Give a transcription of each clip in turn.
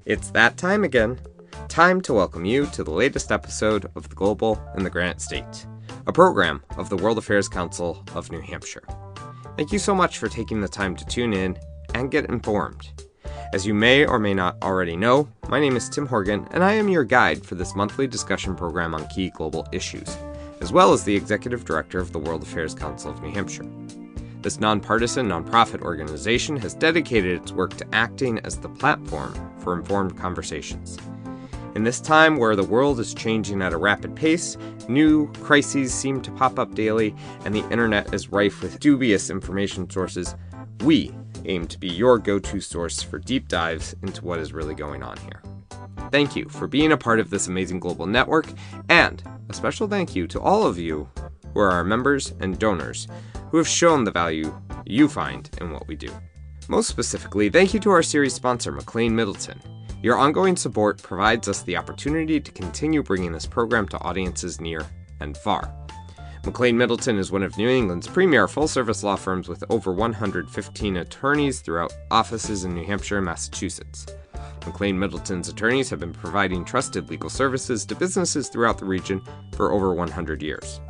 It's that time again. Time to welcome you to the latest episode of The Global in the Granite State, a program of the World Affairs Council of New Hampshire. Thank you so much for taking the time to tune in and get informed. As you may or may not already know, my name is Tim Horgan, and I am your guide for this monthly discussion program on key global issues, as well as the Executive Director of the World Affairs Council of New Hampshire. This nonpartisan, nonprofit organization has dedicated its work to acting as the platform for informed conversations. In this time where the world is changing at a rapid pace, new crises seem to pop up daily, and the internet is rife with dubious information sources, we aim to be your go-to source for deep dives into what is really going on here. Thank you for being a part of this amazing global network, and a special thank you to all of you who are our members and donors who have shown the value you find in what we do. Most specifically, thank you to our series sponsor, McLean Middleton. Your ongoing support provides us the opportunity to continue bringing this program to audiences near and far. McLean Middleton is one of New England's premier full-service law firms with over 115 attorneys throughout offices in New Hampshire and Massachusetts. McLean Middleton's attorneys have been providing trusted legal services to businesses throughout the region for over 100 years.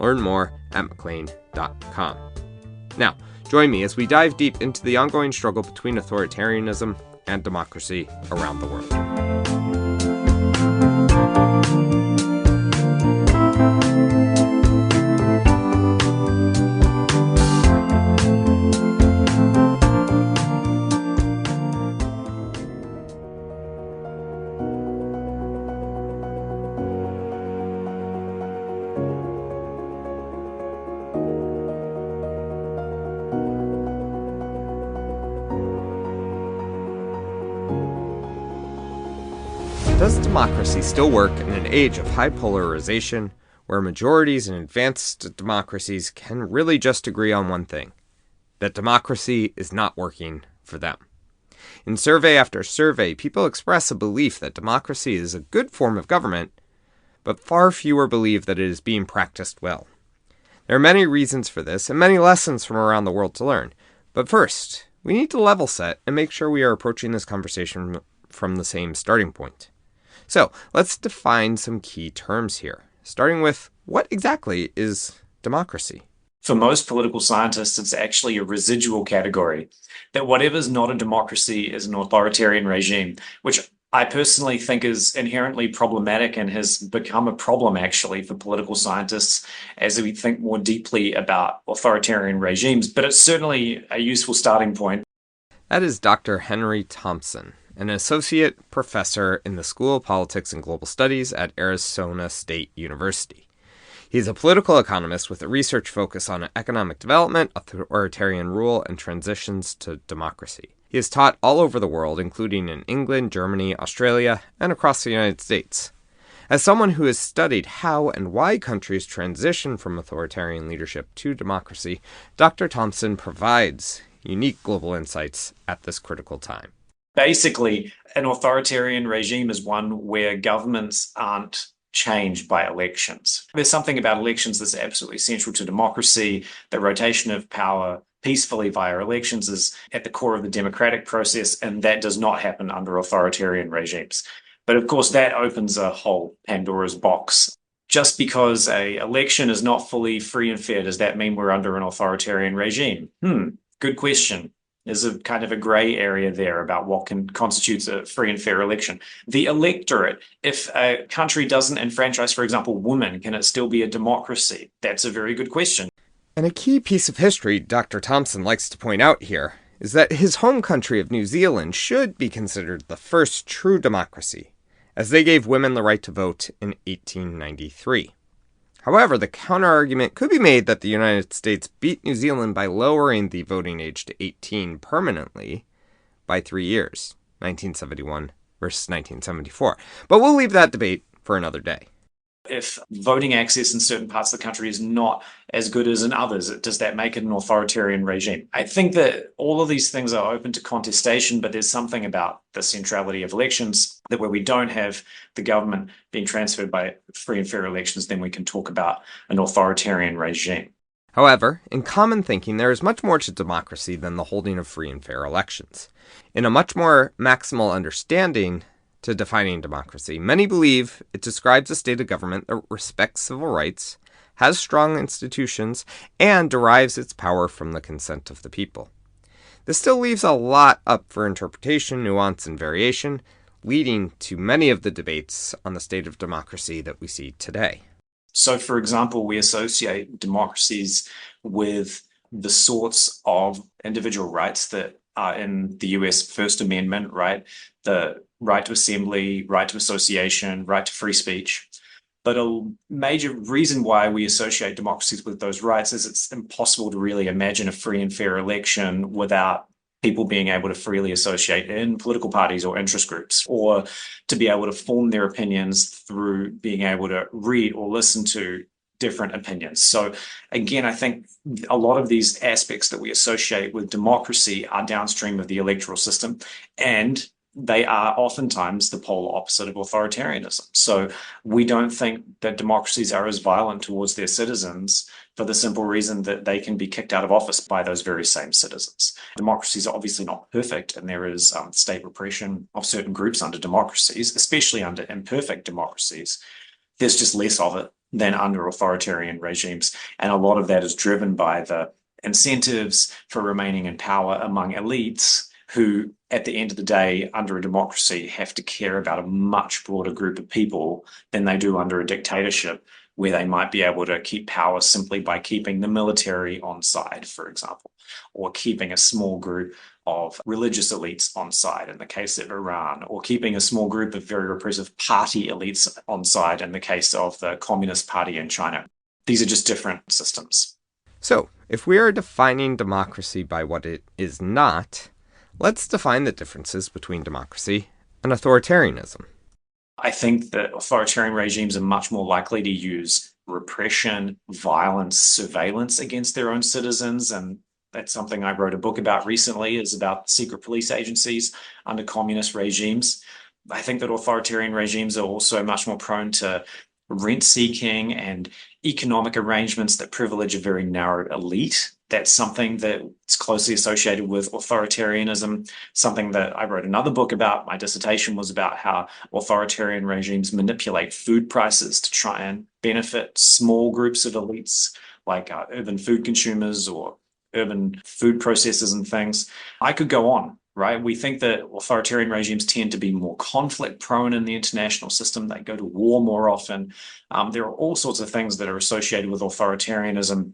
Learn more at mclean.com. Now, join me as we dive deep into the ongoing struggle between authoritarianism and democracy around the world. Does democracy still work in an age of high polarization, where majorities in advanced democracies can really just agree on one thing: that democracy is not working for them? In survey after survey, people express a belief that democracy is a good form of government, but far fewer believe that it is being practiced well. There are many reasons for this, and many lessons from around the world to learn. But first, we need to level set and make sure we are approaching this conversation from the same starting point. So, let's define some key terms here, starting with what exactly is democracy? For most political scientists, it's actually a residual category, that whatever's not a democracy is an authoritarian regime, which I personally think is inherently problematic and has become a problem actually for political scientists as we think more deeply about authoritarian regimes, but it's certainly a useful starting point. That is Dr. Henry Thompson, an associate professor in the School of Politics and Global Studies at Arizona State University. He's a political economist with a research focus on economic development, authoritarian rule, and transitions to democracy. He has taught all over the world, including in England, Germany, Australia, and across the United States. As someone who has studied how and why countries transition from authoritarian leadership to democracy, Dr. Thompson provides unique global insights at this critical time. Basically, an authoritarian regime is one where governments aren't changed by elections. There's something about elections that's absolutely central to democracy. The rotation of power peacefully via elections is at the core of the democratic process, and that does not happen under authoritarian regimes. But of course, that opens a whole Pandora's box. Just because an election is not fully free and fair, does that mean we're under an authoritarian regime? Good question. There's a kind of a gray area there about what constitutes a free and fair election. The electorate, if a country doesn't enfranchise, for example, women, can it still be a democracy? That's a very good question. And a key piece of history Dr. Thompson likes to point out here is that his home country of New Zealand should be considered the first true democracy, as they gave women the right to vote in 1893. However, the counterargument could be made that the United States beat New Zealand by lowering the voting age to 18 permanently by 3 years, 1971 versus 1974. But we'll leave that debate for another day. If voting access in certain parts of the country is not as good as in others, does that make it an authoritarian regime? I think that all of these things are open to contestation, but there's something about the centrality of elections that where we don't have the government being transferred by free and fair elections, then we can talk about an authoritarian regime. However, in common thinking, there is much more to democracy than the holding of free and fair elections. In a much more maximal understanding to defining democracy, many believe it describes a state of government that respects civil rights, has strong institutions, and derives its power from the consent of the people. This still leaves a lot up for interpretation, nuance, and variation, leading to many of the debates on the state of democracy that we see today. So, for example, we associate democracies with the sorts of individual rights that are in the US First Amendment, right? The right to assembly, right to association, right to free speech. But a major reason why we associate democracies with those rights is it's impossible to really imagine a free and fair election without people being able to freely associate in political parties or interest groups, or to be able to form their opinions through being able to read or listen to different opinions. So again, I think a lot of these aspects that we associate with democracy are downstream of the electoral system, and they are oftentimes the polar opposite of authoritarianism. So we don't think that democracies are as violent towards their citizens for the simple reason that they can be kicked out of office by those very same citizens. Democracies are obviously not perfect, and there is state repression of certain groups under democracies, especially under imperfect democracies. There's just less of it than under authoritarian regimes, and a lot of that is driven by the incentives for remaining in power among elites who, at the end of the day, under a democracy, have to care about a much broader group of people than they do under a dictatorship, where they might be able to keep power simply by keeping the military on side, for example, or keeping a small group of religious elites on side in the case of Iran, or keeping a small group of very repressive party elites on side in the case of the Communist Party in China. These are just different systems. So, if we are defining democracy by what it is not, let's define the differences between democracy and authoritarianism. I think that authoritarian regimes are much more likely to use repression, violence, surveillance against their own citizens. And that's something I wrote a book about recently, is about secret police agencies under communist regimes. I think that authoritarian regimes are also much more prone to rent seeking and economic arrangements that privilege a very narrow elite. That's something that's closely associated with authoritarianism, something that I wrote another book about. My dissertation was about how authoritarian regimes manipulate food prices to try and benefit small groups of elites, like urban food consumers or urban food processors and things. I could go on, right? We think that authoritarian regimes tend to be more conflict prone in the international system. They go to war more often. There are all sorts of things that are associated with authoritarianism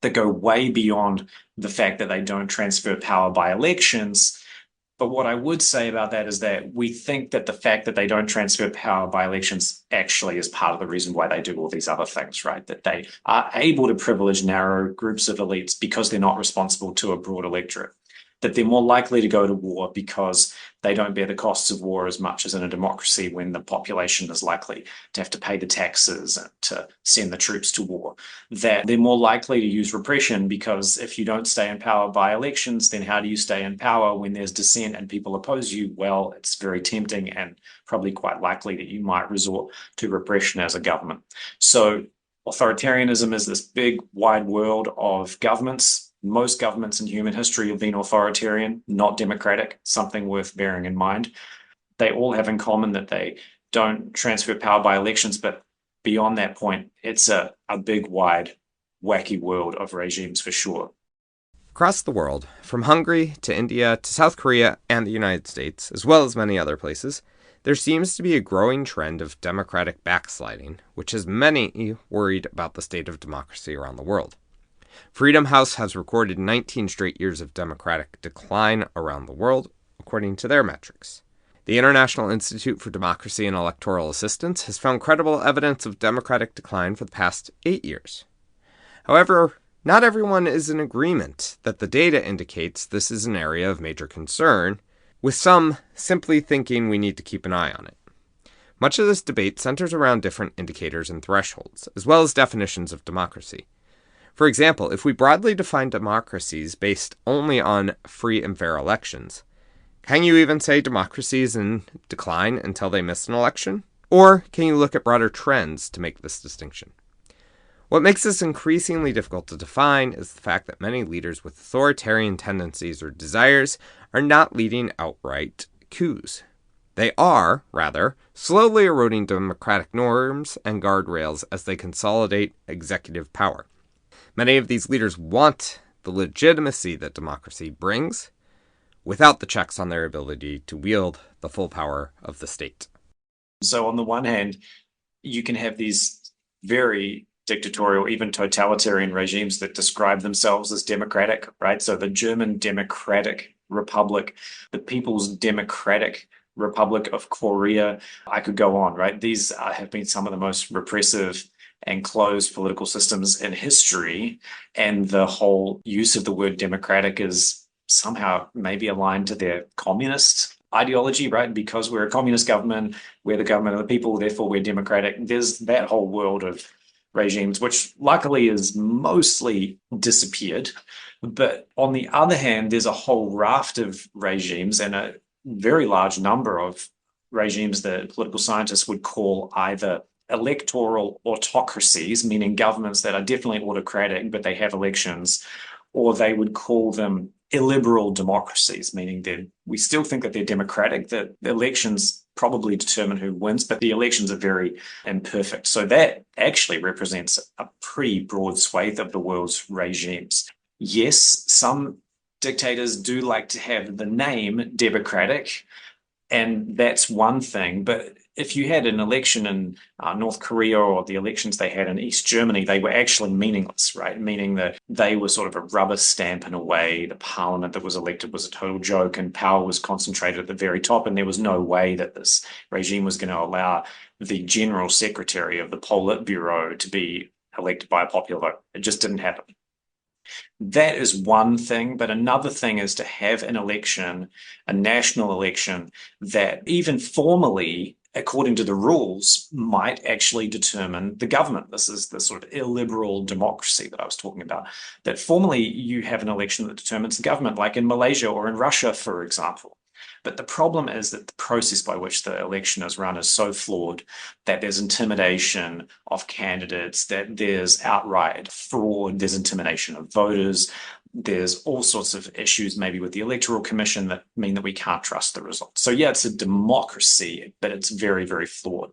that go way beyond the fact that they don't transfer power by elections. But what I would say about that is that we think that the fact that they don't transfer power by elections actually is part of the reason why they do all these other things, right? That they are able to privilege narrow groups of elites because they're not responsible to a broad electorate. That they're more likely to go to war because they don't bear the costs of war as much as in a democracy, when the population is likely to have to pay the taxes and to send the troops to war. That they're more likely to use repression because if you don't stay in power by elections, then how do you stay in power when there's dissent and people oppose you? Well, it's very tempting and probably quite likely that you might resort to repression as a government. So authoritarianism is this big, wide world of governments. Most governments in human history have been authoritarian, not democratic, something worth bearing in mind. They all have in common that they don't transfer power by elections, but beyond that point, it's a big, wide, wacky world of regimes for sure. Across the world, from Hungary to India to South Korea and the United States, as well as many other places, there seems to be a growing trend of democratic backsliding, which has many worried about the state of democracy around the world. Freedom House has recorded 19 straight years of democratic decline around the world, according to their metrics. The International Institute for Democracy and Electoral Assistance has found credible evidence of democratic decline for the past 8 years. However, not everyone is in agreement that the data indicates this is an area of major concern, with some simply thinking we need to keep an eye on it. Much of this debate centers around different indicators and thresholds, as well as definitions of democracy. For example, if we broadly define democracies based only on free and fair elections, can you even say democracy is in decline until they miss an election? Or can you look at broader trends to make this distinction? What makes this increasingly difficult to define is the fact that many leaders with authoritarian tendencies or desires are not leading outright coups. They are, rather, slowly eroding democratic norms and guardrails as they consolidate executive power. Many of these leaders want the legitimacy that democracy brings, without the checks on their ability to wield the full power of the state. So on the one hand, you can have these very dictatorial, even totalitarian regimes that describe themselves as democratic, right? So the German Democratic Republic, the People's Democratic Republic of Korea, I could go on, right? These have been some of the most repressive and closed political systems in history. And the whole use of the word democratic is somehow maybe aligned to their communist ideology, right? Because we're a communist government, we're the government of the people, therefore we're democratic. There's that whole world of regimes, which luckily is mostly disappeared. But on the other hand, there's a whole raft of regimes and a very large number of regimes that political scientists would call either electoral autocracies, meaning governments that are definitely autocratic, but they have elections, or they would call them illiberal democracies, meaning that we still think that they're democratic, that the elections probably determine who wins, but the elections are very imperfect. So that actually represents a pretty broad swathe of the world's regimes. Yes, some dictators do like to have the name democratic, and that's one thing. But if you had an election in North Korea or the elections they had in East Germany, they were actually meaningless, right? Meaning that they were sort of a rubber stamp in a way. The parliament that was elected was a total joke and power was concentrated at the very top. And there was no way that this regime was going to allow the general secretary of the Politburo to be elected by a popular vote. It just didn't happen. That is one thing, but another thing is to have an election, a national election, that even formally, according to the rules, might actually determine the government. This is the sort of illiberal democracy that I was talking about, that formally you have an election that determines the government, like in Malaysia or in Russia, for example. But the problem is that the process by which the election is run is so flawed that there's intimidation of candidates, that there's outright fraud, there's intimidation of voters, there's all sorts of issues maybe with the Electoral Commission that mean that we can't trust the results. So yeah, it's a democracy, but it's very, very flawed.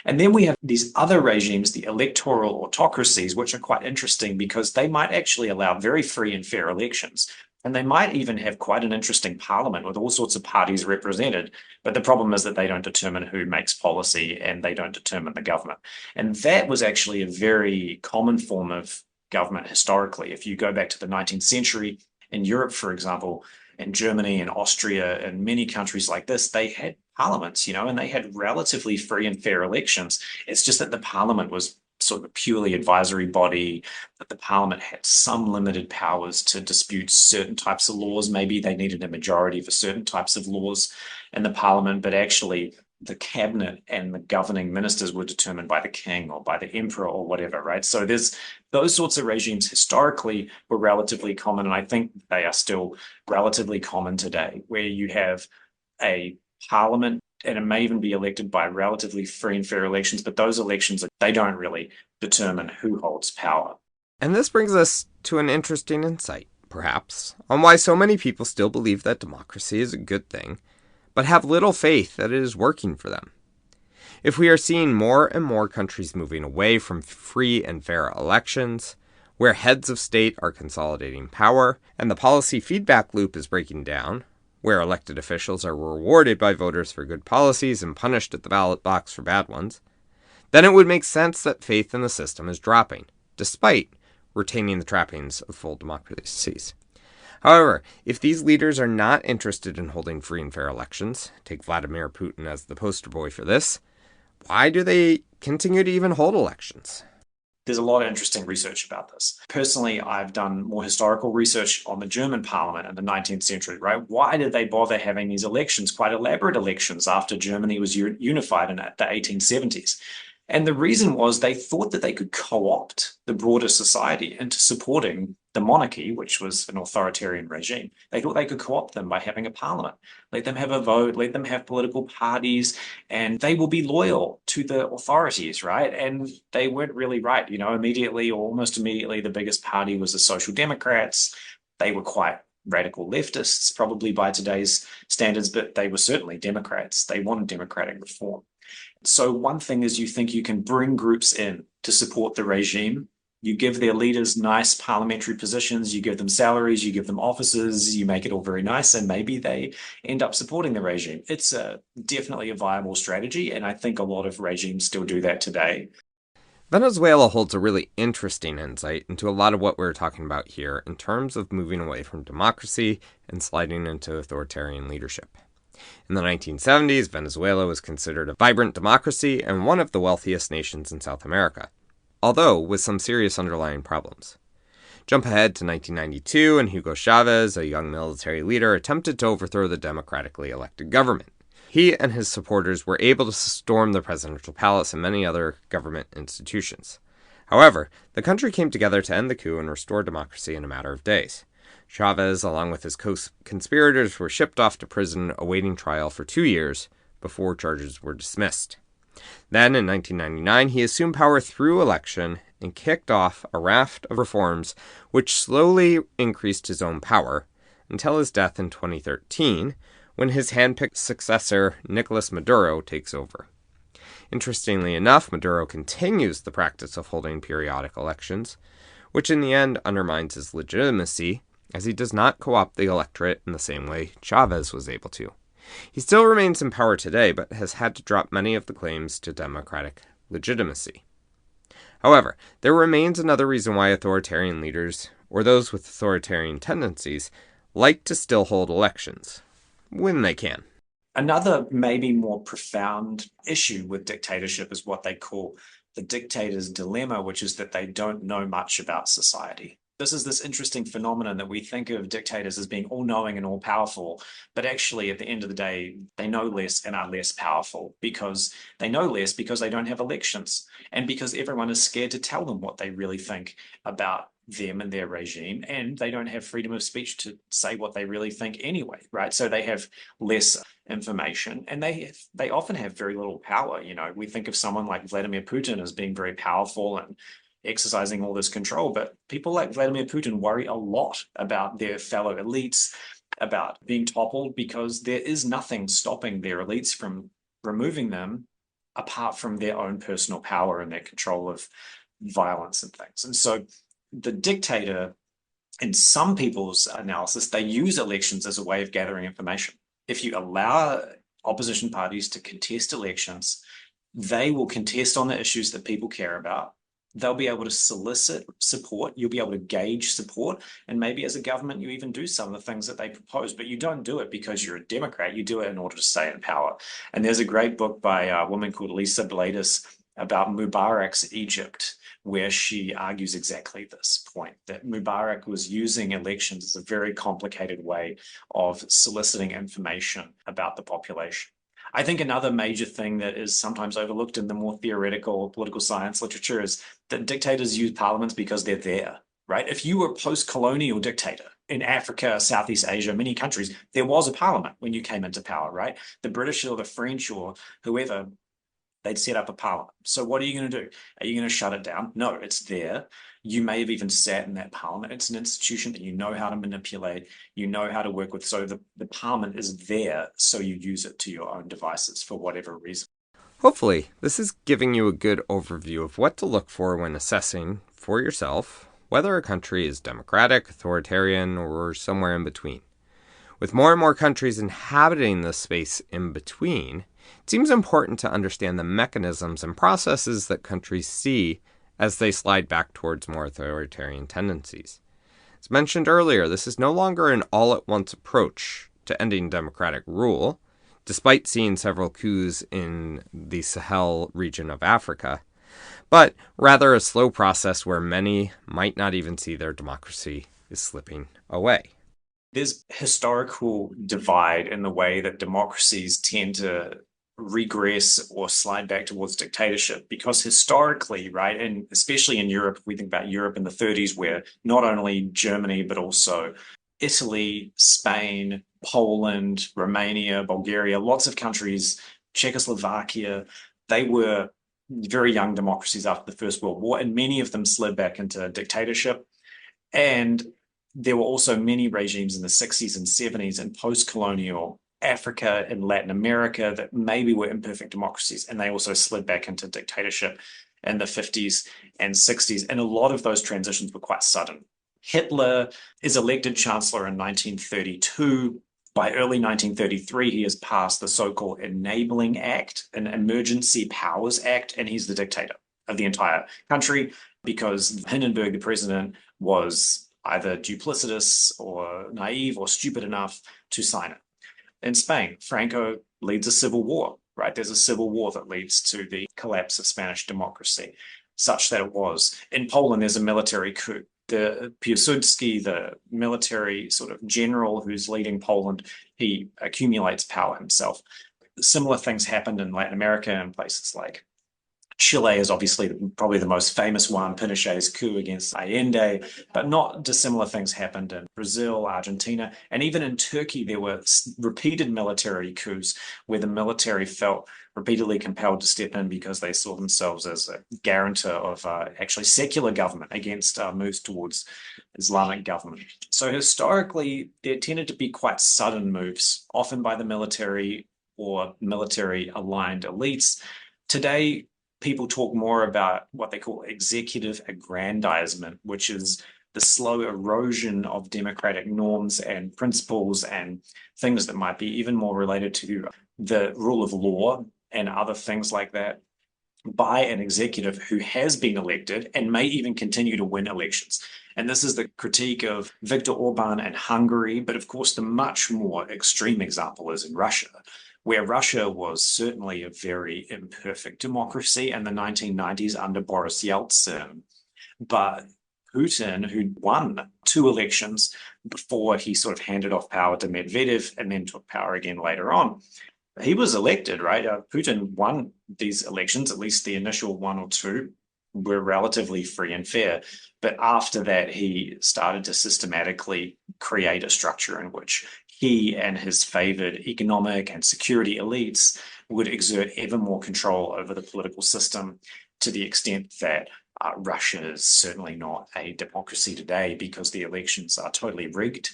And then we have these other regimes, the electoral autocracies, which are quite interesting because they might actually allow very free and fair elections. And they might even have quite an interesting parliament with all sorts of parties represented. But the problem is that they don't determine who makes policy and they don't determine the government. And that was actually a very common form of government historically. If you go back to the 19th century in Europe, for example, in Germany and Austria and many countries like this, they had parliaments, and they had relatively free and fair elections. It's just that the parliament was sort of a purely advisory body, that the parliament had some limited powers to dispute certain types of laws. Maybe they needed a majority for certain types of laws in the parliament, but actually the cabinet and the governing ministers were determined by the king or by the emperor or whatever, right? So there's those sorts of regimes historically were relatively common, and I think they are still relatively common today, where you have a parliament and it may even be elected by relatively free and fair elections, but those elections, they don't really determine who holds power. And this brings us to an interesting insight, perhaps, on why so many people still believe that democracy is a good thing, but have little faith that it is working for them. If we are seeing more and more countries moving away from free and fair elections, where heads of state are consolidating power, and the policy feedback loop is breaking down, where elected officials are rewarded by voters for good policies and punished at the ballot box for bad ones, then it would make sense that faith in the system is dropping, despite retaining the trappings of full democracies. However, if these leaders are not interested in holding free and fair elections, take Vladimir Putin as the poster boy for this, why do they continue to even hold elections? There's a lot of interesting research about this. Personally, I've done more historical research on the German parliament in the 19th century, right? Why did they bother having these elections, quite elaborate elections, after Germany was unified in the 1870s? And the reason was they thought that they could co-opt the broader society into supporting the monarchy, which was an authoritarian regime. They thought they could co-opt them by having a parliament, let them have a vote, let them have political parties, and they will be loyal to the authorities, right? And they weren't really right. Immediately or almost immediately, the biggest party was the Social Democrats. They were quite radical leftists, probably by today's standards, but they were certainly Democrats. They wanted democratic reform. So one thing is you think you can bring groups in to support the regime. You give their leaders nice parliamentary positions, you give them salaries, you give them offices, you make it all very nice, and maybe they end up supporting the regime. It's definitely a viable strategy, and I think a lot of regimes still do that today. Venezuela holds a really interesting insight into a lot of what we're talking about here in terms of moving away from democracy and sliding into authoritarian leadership. In the 1970s, Venezuela was considered a vibrant democracy and one of the wealthiest nations in South America, although with some serious underlying problems. Jump ahead to 1992, and Hugo Chavez, a young military leader, attempted to overthrow the democratically elected government. He and his supporters were able to storm the presidential palace and many other government institutions. However, the country came together to end the coup and restore democracy in a matter of days. Chavez, along with his co-conspirators, were shipped off to prison awaiting trial for 2 years before charges were dismissed. Then, in 1999, he assumed power through election and kicked off a raft of reforms which slowly increased his own power until his death in 2013, when his handpicked successor, Nicolas Maduro, takes over. Interestingly enough, Maduro continues the practice of holding periodic elections, which in the end undermines his legitimacy, as he does not co-opt the electorate in the same way Chavez was able to. He still remains in power today, but has had to drop many of the claims to democratic legitimacy. However, there remains another reason why authoritarian leaders, or those with authoritarian tendencies, like to still hold elections, when they can. Another, maybe more profound issue with dictatorship is what they call the dictator's dilemma, which is that they don't know much about society. This is this interesting phenomenon that we think of dictators as being all-knowing and all-powerful, but actually, at the end of the day, they know less and are less powerful because they know less because they don't have elections and because everyone is scared to tell them what they really think about them and their regime, and they don't have freedom of speech to say what they really think anyway, right? So they have less information, and they often have very little power. We think of someone like Vladimir Putin as being very powerful and exercising all this control, but people like Vladimir Putin worry a lot about their fellow elites, about being toppled, because there is nothing stopping their elites from removing them apart from their own personal power and their control of violence and things. And so the dictator, in some people's analysis, they use elections as a way of gathering information. If you allow opposition parties to contest elections, they will contest on the issues that people care about. They'll be able to solicit support. You'll be able to gauge support. And maybe as a government, you even do some of the things that they propose, but you don't do it because you're a Democrat. You do it in order to stay in power. And there's a great book by a woman called Lisa Bladis about Mubarak's Egypt, where she argues exactly this point, that Mubarak was using elections as a very complicated way of soliciting information about the population. I think another major thing that is sometimes overlooked in the more theoretical political science literature is that dictators use parliaments because they're there, right? If you were a post-colonial dictator in Africa, Southeast Asia, many countries, there was a parliament when you came into power, right? The British or the French or whoever, they'd set up a parliament. So what are you going to do? Are you going to shut it down? No, it's there. You may have even sat in that parliament. It's an institution that you know how to manipulate, you know how to work with. So the parliament is there, so you use it to your own devices for whatever reason. Hopefully, this is giving you a good overview of what to look for when assessing for yourself whether a country is democratic, authoritarian, or somewhere in between. With more and more countries inhabiting the space in between, it seems important to understand the mechanisms and processes that countries see as they slide back towards more authoritarian tendencies. As mentioned earlier, this is no longer an all-at-once approach to ending democratic rule, despite seeing several coups in the Sahel region of Africa, but rather a slow process where many might not even see their democracy is slipping away. There's historical divide in the way that democracies tend to regress or slide back towards dictatorship, because historically, right, and especially in Europe, we think about Europe in the 30s, where not only Germany, but also Italy, Spain, Poland, Romania, Bulgaria, lots of countries, Czechoslovakia, they were very young democracies after the First World War, and many of them slid back into dictatorship. And there were also many regimes in the 60s and 70s and post-colonial Africa and Latin America that maybe were imperfect democracies, and they also slid back into dictatorship in the 50s and 60s. And a lot of those transitions were quite sudden. Hitler is elected chancellor in 1932. By early 1933, he has passed the so-called Enabling Act, an Emergency Powers Act, and he's the dictator of the entire country because Hindenburg, the president, was either duplicitous or naive or stupid enough to sign it. In Spain, Franco leads a civil war, right? There's a civil war that leads to the collapse of Spanish democracy, such that it was. In Poland, there's a military coup. The Piłsudski, the military sort of general who's leading Poland, he accumulates power himself. Similar things happened in Latin America and places like Chile is obviously probably the most famous one, Pinochet's coup against Allende, but not dissimilar things happened in Brazil, Argentina, and even in Turkey, there were repeated military coups where the military felt repeatedly compelled to step in because they saw themselves as a guarantor of actually secular government against moves towards Islamic government. So historically, there tended to be quite sudden moves, often by the military or military-aligned elites. Today, people talk more about what they call executive aggrandizement, which is the slow erosion of democratic norms and principles and things that might be even more related to the rule of law and other things like that by an executive who has been elected and may even continue to win elections. And this is the critique of Viktor Orban and Hungary, but of course the much more extreme example is in Russia, where Russia was certainly a very imperfect democracy in the 1990s under Boris Yeltsin. But Putin, who won 2 elections before he sort of handed off power to Medvedev and then took power again later on, he was elected, right? Putin won these elections, at least the initial 1 or 2 were relatively free and fair. But after that, he started to systematically create a structure in which he and his favored economic and security elites would exert ever more control over the political system, to the extent that Russia is certainly not a democracy today because the elections are totally rigged.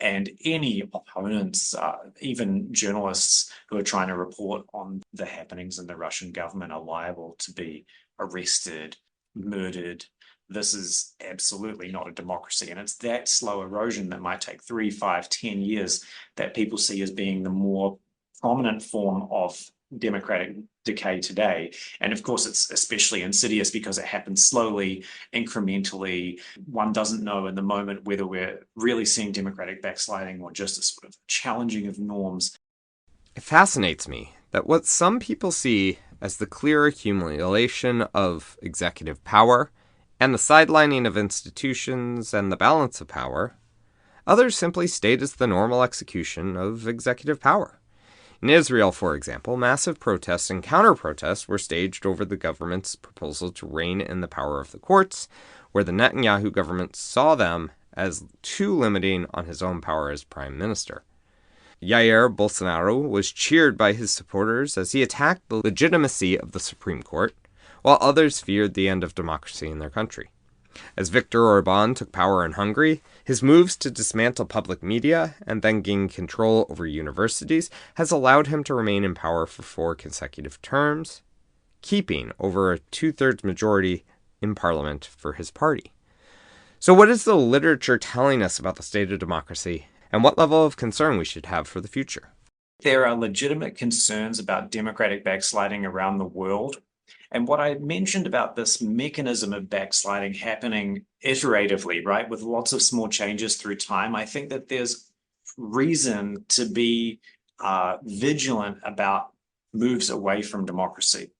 And any opponents, even journalists who are trying to report on the happenings in the Russian government, are liable to be arrested, murdered. This is absolutely not a democracy. And it's that slow erosion that might take 3, 5, 10 years that people see as being the more prominent form of democratic decay today. And of course, it's especially insidious because it happens slowly, incrementally. One doesn't know in the moment whether we're really seeing democratic backsliding or just a sort of challenging of norms. It fascinates me that what some people see as the clear accumulation of executive power and the sidelining of institutions and the balance of power, others simply state as the normal execution of executive power. In Israel, for example, massive protests and counter-protests were staged over the government's proposal to rein in the power of the courts, where the Netanyahu government saw them as too limiting on his own power as prime minister. Jair Bolsonaro was cheered by his supporters as he attacked the legitimacy of the Supreme Court, while others feared the end of democracy in their country. As Viktor Orban took power in Hungary, his moves to dismantle public media and then gain control over universities has allowed him to remain in power for 4 consecutive terms, keeping over a 2/3 majority in parliament for his party. So what is the literature telling us about the state of democracy, and what level of concern we should have for the future? There are legitimate concerns about democratic backsliding around the world. And what I mentioned about this mechanism of backsliding happening iteratively, right, with lots of small changes through time, I think that there's reason to be vigilant about moves away from democracy.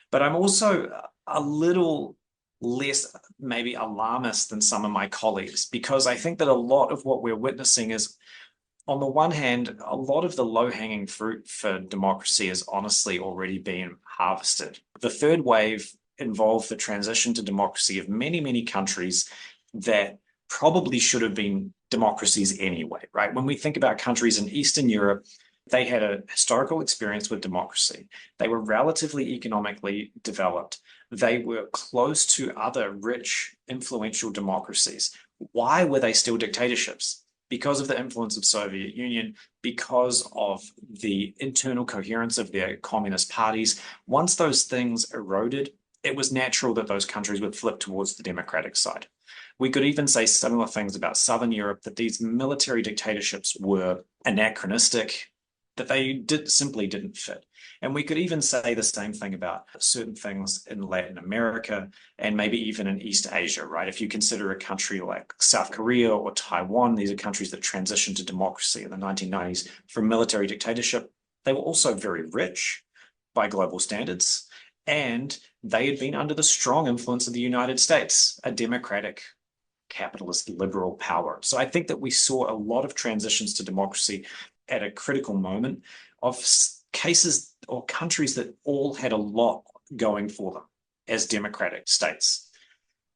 But I'm also a little less maybe alarmist than some of my colleagues, because I think that a lot of what we're witnessing is On the one hand, a lot of the low-hanging fruit for democracy is honestly already being harvested. The third wave involved the transition to democracy of many, many countries that probably should have been democracies anyway, right? When we think about countries in Eastern Europe, they had a historical experience with democracy. They were relatively economically developed. They were close to other rich, influential democracies. Why were they still dictatorships? Because of the influence of Soviet Union, because of the internal coherence of their communist parties. Once those things eroded, it was natural that those countries would flip towards the democratic side. We could even say similar things about Southern Europe, that these military dictatorships were anachronistic, that they simply didn't fit. And we could even say the same thing about certain things in Latin America and maybe even in East Asia, right? If you consider a country like South Korea or Taiwan, these are countries that transitioned to democracy in the 1990s from military dictatorship. They were also very rich by global standards, and they had been under the strong influence of the United States, a democratic, capitalist, liberal power. So I think that we saw a lot of transitions to democracy at a critical moment of cases or countries that all had a lot going for them as democratic states.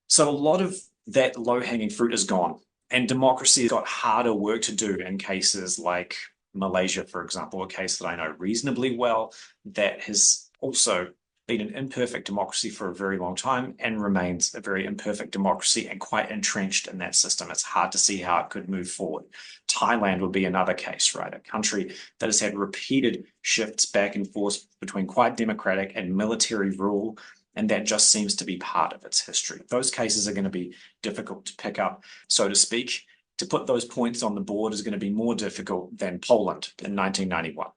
So a lot of that low-hanging fruit is gone, and democracy has got harder work to do in cases like Malaysia, for example, a case that I know reasonably well, that has also been an imperfect democracy for a very long time and remains a very imperfect democracy and quite entrenched in that system. It's hard to see how it could move forward. Thailand would be another case, right? A country that has had repeated shifts back and forth between quite democratic and military rule, and that just seems to be part of its history. Those cases are going to be difficult to pick up, so to speak. To put those points on the board is going to be more difficult than Poland in 1991.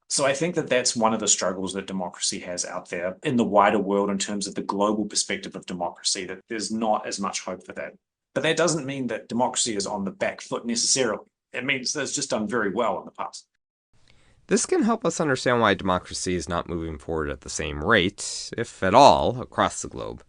So I think that that's one of the struggles that democracy has out there in the wider world in terms of the global perspective of democracy, that there's not as much hope for that. But that doesn't mean that democracy is on the back foot necessarily. It means that it's just done very well in the past. This can help us understand why democracy is not moving forward at the same rate, if at all, across the globe.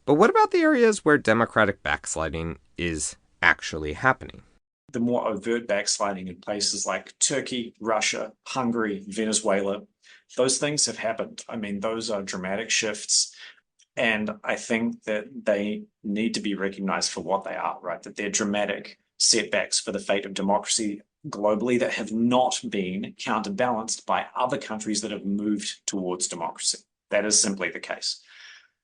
But what about the areas where democratic backsliding is actually happening? The more overt backsliding in places like Turkey, Russia, Hungary, Venezuela, those things have happened. I mean, those are dramatic shifts. And I think that they need to be recognized for what they are, right? That they're dramatic setbacks for the fate of democracy globally that have not been counterbalanced by other countries that have moved towards democracy. That is simply the case.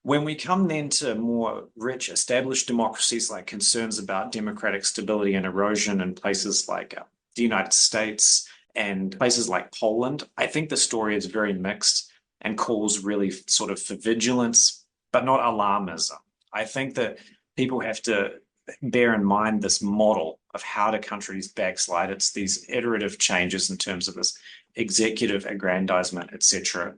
When we come then to more rich established democracies, like concerns about democratic stability and erosion in places like the United States and places like Poland, I think the story is very mixed and calls really sort of for vigilance, but not alarmism. I think that people have to bear in mind this model of how do countries backslide. It's these iterative changes in terms of this executive aggrandizement, etc.,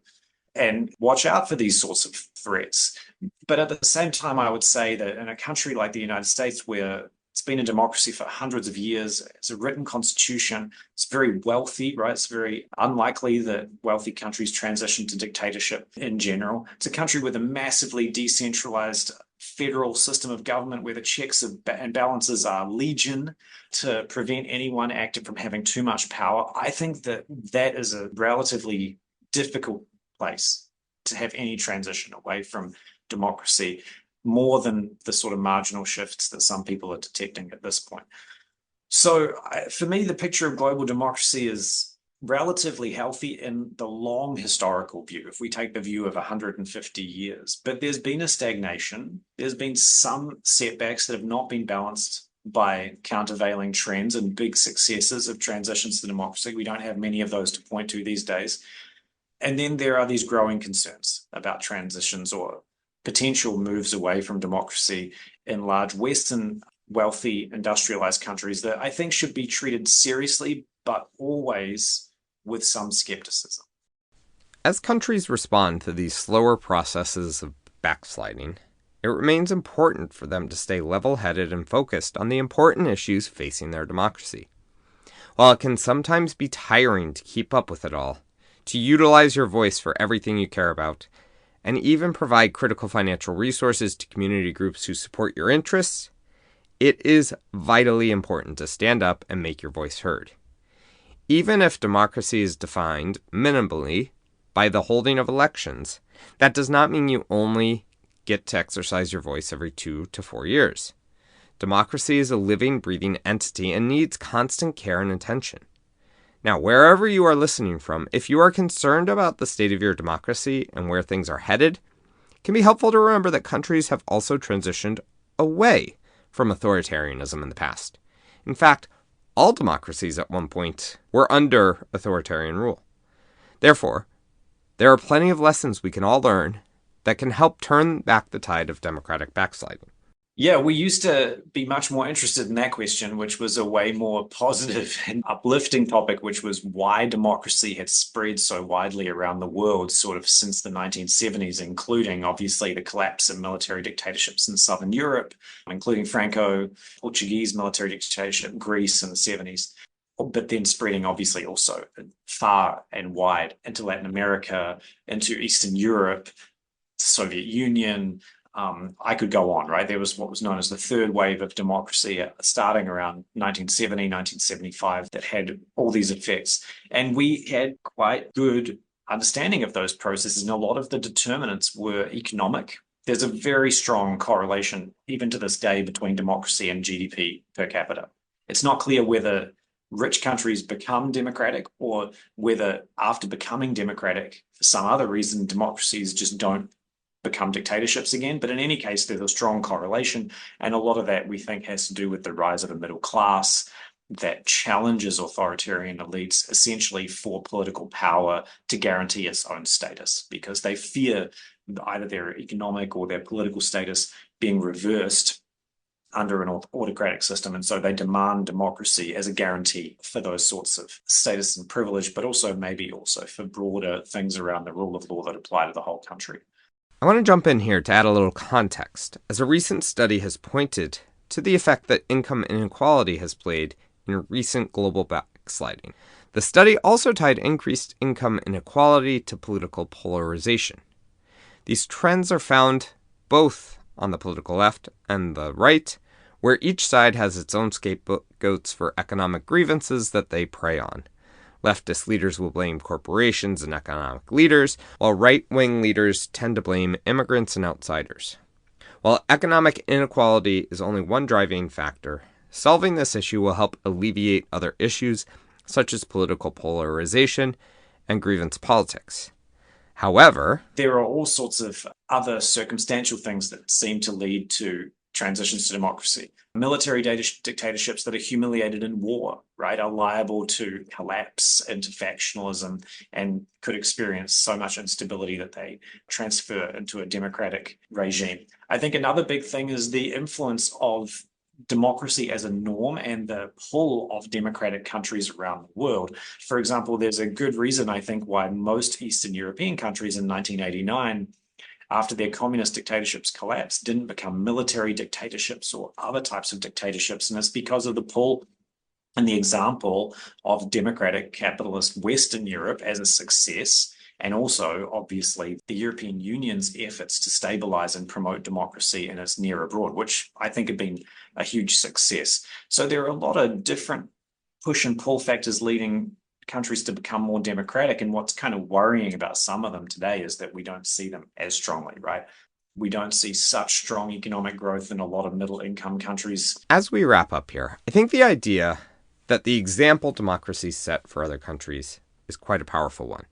and watch out for these sorts of threats. But at the same time, I would say that in a country like the United States, where it's been a democracy for hundreds of years, it's a written constitution, it's very wealthy, right? It's very unlikely that wealthy countries transition to dictatorship in general. It's a country with a massively decentralized federal system of government where the checks and balances are legion to prevent anyone active from having too much power. I think that that is a relatively difficult place to have any transition away from democracy, more than the sort of marginal shifts that some people are detecting at this point. So for me, the picture of global democracy is relatively healthy in the long historical view, if we take the view of 150 years. But there's been a stagnation. There's been some setbacks that have not been balanced by countervailing trends and big successes of transitions to democracy. We don't have many of those to point to these days. And then there are these growing concerns about transitions or potential moves away from democracy in large Western, wealthy, industrialized countries that I think should be treated seriously, but always with some skepticism. As countries respond to these slower processes of backsliding, it remains important for them to stay level-headed and focused on the important issues facing their democracy. While it can sometimes be tiring to keep up with it all, to utilize your voice for everything you care about, and even provide critical financial resources to community groups who support your interests, it is vitally important to stand up and make your voice heard. Even if democracy is defined minimally by the holding of elections, that does not mean you only get to exercise your voice every 2 to 4 years. Democracy is a living, breathing entity and needs constant care and attention. Now, wherever you are listening from, if you are concerned about the state of your democracy and where things are headed, it can be helpful to remember that countries have also transitioned away from authoritarianism in the past. In fact, all democracies at one point were under authoritarian rule. Therefore, there are plenty of lessons we can all learn that can help turn back the tide of democratic backsliding. Yeah, we used to be much more interested in that question, which was a way more positive and uplifting topic, which was why democracy had spread so widely around the world sort of since the 1970s, including obviously the collapse of military dictatorships in Southern Europe, including Franco-Portuguese military dictatorship, Greece in the 70s, but then spreading obviously also far and wide into Latin America, into Eastern Europe, Soviet Union. I could go on, right? There was what was known as the third wave of democracy starting around 1970, 1975 that had all these effects. And we had quite good understanding of those processes, and a lot of the determinants were economic. There's a very strong correlation, even to this day, between democracy and GDP per capita. It's not clear whether rich countries become democratic or whether after becoming democratic, for some other reason, democracies just don't become dictatorships again. But in any case, there's a strong correlation. And a lot of that we think has to do with the rise of a middle class that challenges authoritarian elites essentially for political power to guarantee its own status, because they fear either their economic or their political status being reversed under an autocratic system. And so they demand democracy as a guarantee for those sorts of status and privilege, but also maybe also for broader things around the rule of law that apply to the whole country. I want to jump in here to add a little context, as a recent study has pointed to the effect that income inequality has played in recent global backsliding. The study also tied increased income inequality to political polarization. These trends are found both on the political left and the right, where each side has its own scapegoats for economic grievances that they prey on. Leftist leaders will blame corporations and economic leaders, while right-wing leaders tend to blame immigrants and outsiders. While economic inequality is only one driving factor, solving this issue will help alleviate other issues, such as political polarization and grievance politics. However, there are all sorts of other circumstantial things that seem to lead to transitions to democracy. Military dictatorships that are humiliated in war, right, are liable to collapse into factionalism and could experience so much instability that they transfer into a democratic regime. I think another big thing is the influence of democracy as a norm and the pull of democratic countries around the world. For example, there's a good reason, I think, why most Eastern European countries in 1989, after their communist dictatorships collapsed, didn't become military dictatorships or other types of dictatorships. And it's because of the pull and the example of democratic capitalist Western Europe as a success, and also, obviously, the European Union's efforts to stabilize and promote democracy in its near abroad, which I think have been a huge success. So there are a lot of different push and pull factors leading countries to become more democratic. And what's kind of worrying about some of them today is that we don't see them as strongly, right? We don't see such strong economic growth in a lot of middle-income countries. As we wrap up here, I think the idea that the example democracies set for other countries is quite a powerful one.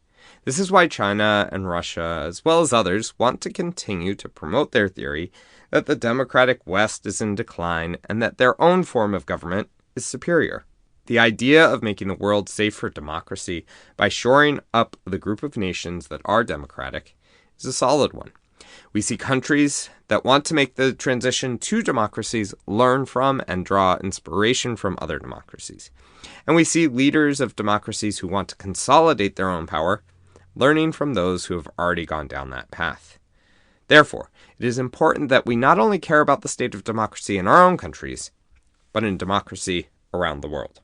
This is why China and Russia, as well as others, want to continue to promote their theory that the democratic West is in decline and that their own form of government is superior. The idea of making the world safe for democracy by shoring up the group of nations that are democratic is a solid one. We see countries that want to make the transition to democracies learn from and draw inspiration from other democracies. And we see leaders of democracies who want to consolidate their own power, learning from those who have already gone down that path. Therefore, it is important that we not only care about the state of democracy in our own countries, but in democracy around the world.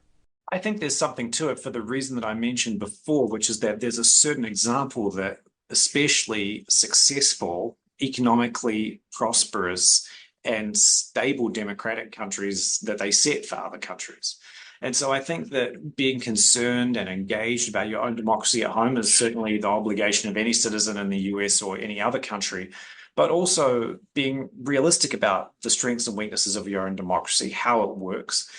I think there's something to it for the reason that I mentioned before, which is that there's a certain example that especially successful, economically prosperous, and stable democratic countries that they set for other countries. And so I think that being concerned and engaged about your own democracy at home is certainly the obligation of any citizen in the US or any other country, but also being realistic about the strengths and weaknesses of your own democracy, how it works,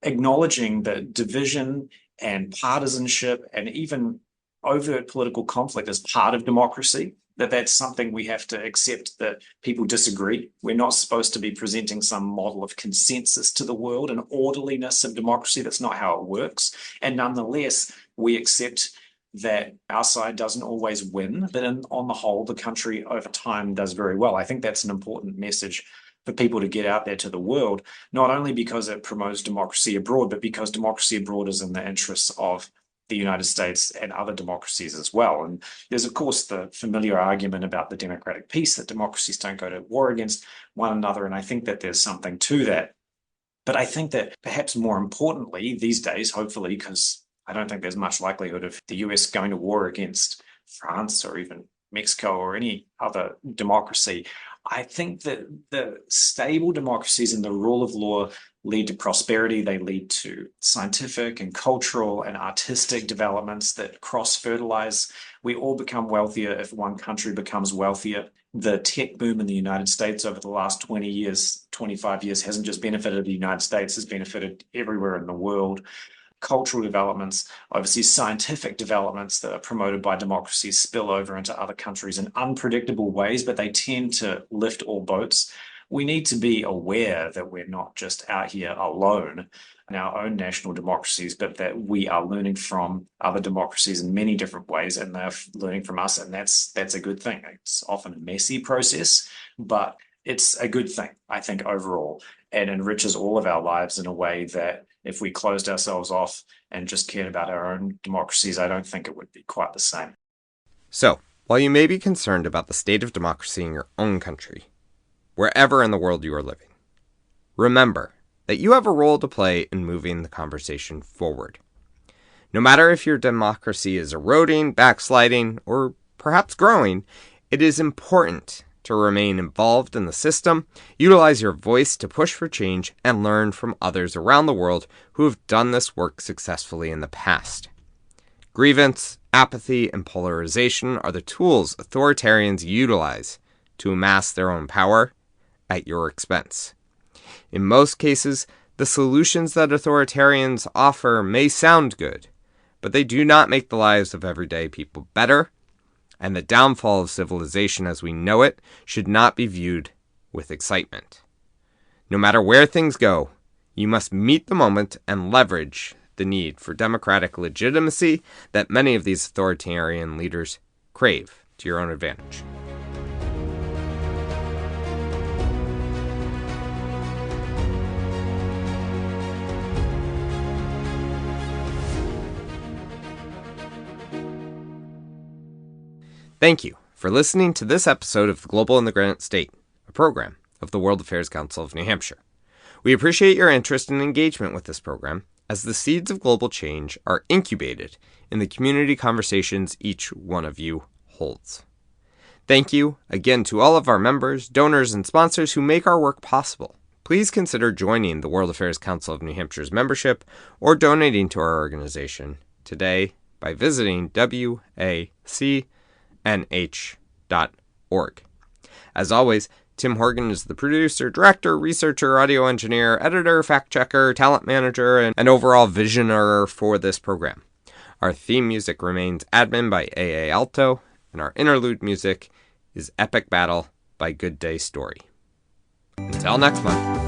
acknowledging that division and partisanship and even overt political conflict is part of democracy, that's something we have to accept, that people disagree. We're not supposed to be presenting some model of consensus to the world and orderliness of democracy. That's not how it works. And nonetheless, we accept that our side doesn't always win, but on the whole, the country over time does very well. I think that's an important message for people to get out there to the world, not only because it promotes democracy abroad, but because democracy abroad is in the interests of the United States and other democracies as well. And there's, of course, the familiar argument about the democratic peace, that democracies don't go to war against one another. And I think that there's something to that. But I think that perhaps more importantly these days, hopefully, because I don't think there's much likelihood of the US going to war against France or even Mexico or any other democracy, I think that the stable democracies and the rule of law lead to prosperity. They lead to scientific and cultural and artistic developments that cross-fertilize. We all become wealthier if one country becomes wealthier. The tech boom in the United States over the last 20 years, 25 years hasn't just benefited the United States, has benefited everywhere in the world. Cultural developments, obviously scientific developments that are promoted by democracies spill over into other countries in unpredictable ways, but they tend to lift all boats. We need to be aware that we're not just out here alone in our own national democracies, but that we are learning from other democracies in many different ways, and they're learning from us, and that's a good thing. It's often a messy process, but it's a good thing, I think, overall, and enriches all of our lives in a way that if we closed ourselves off and just cared about our own democracies, I don't think it would be quite the same. So, while you may be concerned about the state of democracy in your own country, wherever in the world you are living, remember that you have a role to play in moving the conversation forward. No matter if your democracy is eroding, backsliding, or perhaps growing, it is important to remain involved in the system, utilize your voice to push for change, and learn from others around the world who have done this work successfully in the past. Grievance, apathy, and polarization are the tools authoritarians utilize to amass their own power at your expense. In most cases, the solutions that authoritarians offer may sound good, but they do not make the lives of everyday people better, and the downfall of civilization as we know it should not be viewed with excitement. No matter where things go, you must meet the moment and leverage the need for democratic legitimacy that many of these authoritarian leaders crave to your own advantage. Thank you for listening to this episode of The Global in the Granite State, a program of the World Affairs Council of New Hampshire. We appreciate your interest and engagement with this program, as the seeds of global change are incubated in the community conversations each one of you holds. Thank you again to all of our members, donors, and sponsors who make our work possible. Please consider joining the World Affairs Council of New Hampshire's membership or donating to our organization today by visiting wacnh.org. As always, Tim Horgan is the producer, director, researcher, audio engineer, editor, fact-checker, talent manager, and overall visioner for this program. Our theme music remains Admin by A.A. Alto, and our interlude music is Epic Battle by Good Day Story. Until next month.